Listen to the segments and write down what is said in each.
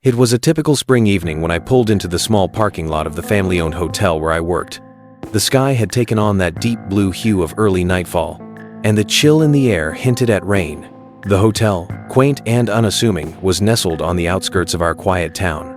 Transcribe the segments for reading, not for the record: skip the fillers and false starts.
It was a typical spring evening when I pulled into the small parking lot of the family-owned hotel where I worked. The sky had taken on that deep blue hue of early nightfall, and the chill in the air hinted at rain. The hotel, quaint and unassuming, was nestled on the outskirts of our quiet town.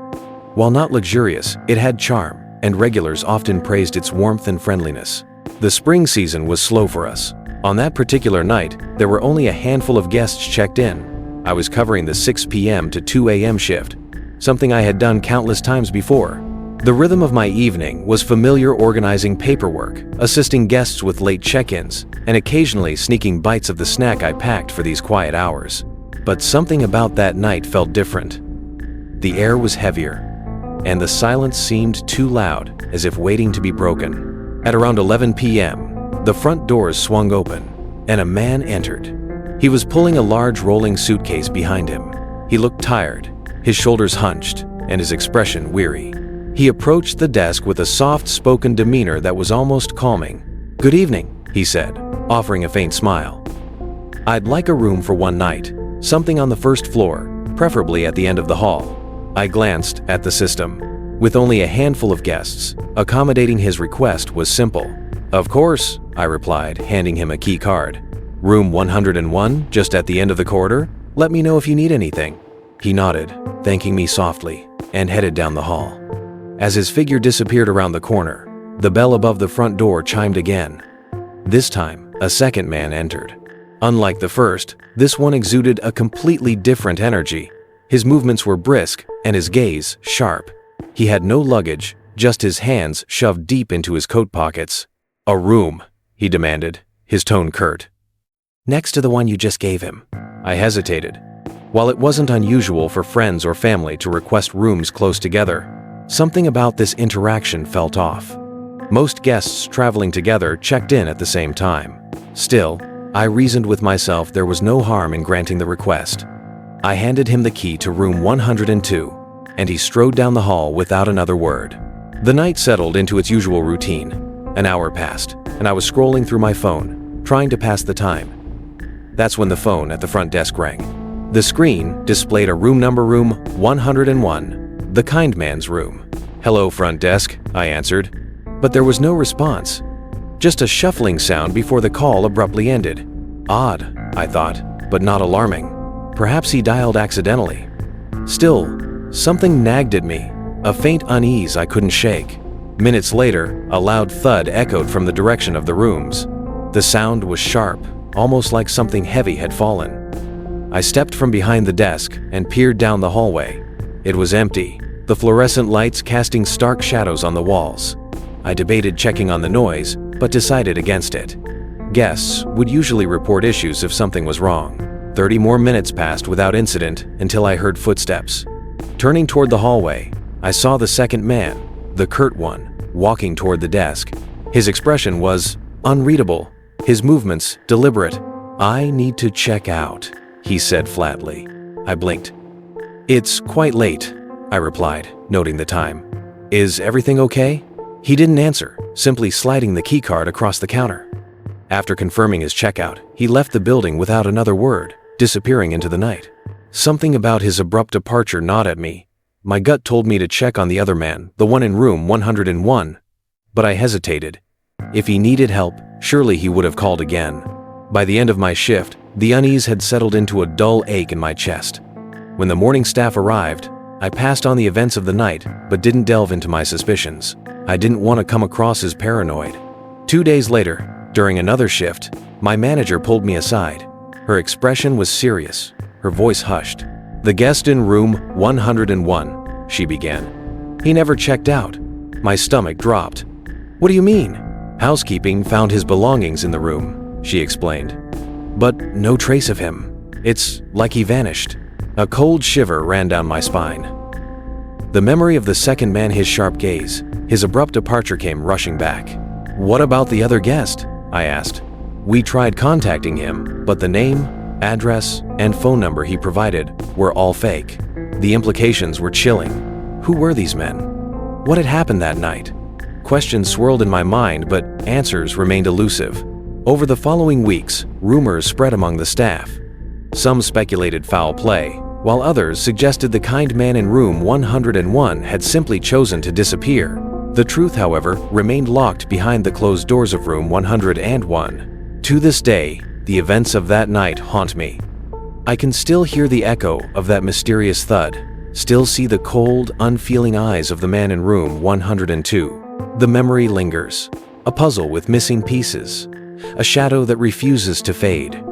While not luxurious, it had charm, and regulars often praised its warmth and friendliness. The spring season was slow for us. On that particular night, there were only a handful of guests checked in. I was covering the 6 p.m. to 2 a.m. shift, something I had done countless times before. The rhythm of my evening was familiar, organizing paperwork, assisting guests with late check-ins, and occasionally sneaking bites of the snack I packed for these quiet hours. But something about that night felt different. The air was heavier, and the silence seemed too loud, as if waiting to be broken. At around 11 p.m., the front doors swung open, and a man entered. He was pulling a large rolling suitcase behind him. He looked tired, his shoulders hunched, and his expression weary. He approached the desk with a soft-spoken demeanor that was almost calming. "Good evening," he said, offering a faint smile. "I'd like a room for one night, something on the first floor, preferably at the end of the hall." I glanced at the system. With only a handful of guests, accommodating his request was simple. "Of course," I replied, handing him a key card. "Room 101, just at the end of the corridor? Let me know if you need anything." He nodded, thanking me softly, and headed down the hall. As his figure disappeared around the corner, the bell above the front door chimed again. This time, a second man entered. Unlike the first, this one exuded a completely different energy. His movements were brisk and his gaze sharp. He had no luggage, just his hands shoved deep into his coat pockets. "A room," he demanded, his tone curt. "Next to the one you just gave him." I hesitated. While it wasn't unusual for friends or family to request rooms close together, something about this interaction felt off. Most guests traveling together checked in at the same time. Still, I reasoned with myself there was no harm in granting the request. I handed him the key to room 102, and he strode down the hall without another word. The night settled into its usual routine. An hour passed, and I was scrolling through my phone, trying to pass the time. That's when the phone at the front desk rang. The screen displayed a room number, room 101, the kind man's room. "Hello, front desk," I answered, but there was no response. Just a shuffling sound before the call abruptly ended. Odd, I thought, but not alarming. Perhaps he dialed accidentally. Still, something nagged at me, a faint unease I couldn't shake. Minutes later, a loud thud echoed from the direction of the rooms. The sound was sharp, almost like something heavy had fallen. I stepped from behind the desk and peered down the hallway. It was empty, the fluorescent lights casting stark shadows on the walls. I debated checking on the noise, but decided against it. Guests would usually report issues if something was wrong. 30 more minutes passed without incident until I heard footsteps. Turning toward the hallway, I saw the second man, the curt one, walking toward the desk. His expression was unreadable, his movements deliberate. "I need to check out," he said flatly. I blinked. "It's quite late," I replied, noting the time. "Is everything okay?" He didn't answer, simply sliding the keycard across the counter. After confirming his checkout, he left the building without another word, disappearing into the night. Something about his abrupt departure gnawed at me. My gut told me to check on the other man, the one in room 101. But I hesitated. If he needed help, surely he would have called again. By the end of my shift, the unease had settled into a dull ache in my chest. When the morning staff arrived, I passed on the events of the night, but didn't delve into my suspicions. I didn't want to come across as paranoid. 2 days later, during another shift, my manager pulled me aside. Her expression was serious, her voice hushed. "The guest in room 101, she began. "He never checked out." My stomach dropped. "What do you mean?" "Housekeeping found his belongings in the room," she explained. "But no trace of him. It's like he vanished." A cold shiver ran down my spine. The memory of the second man, his sharp gaze, his abrupt departure came rushing back. "What about the other guest?" I asked. "We tried contacting him, but the name, address, and phone number he provided were all fake." The implications were chilling. Who were these men? What had happened that night? Questions swirled in my mind, but answers remained elusive. Over the following weeks, rumors spread among the staff. Some speculated foul play, while others suggested the kind man in room 101 had simply chosen to disappear. The truth, however, remained locked behind the closed doors of room 101. To this day, the events of that night haunt me. I can still hear the echo of that mysterious thud, still see the cold, unfeeling eyes of the man in room 102. The memory lingers, a puzzle with missing pieces, a shadow that refuses to fade.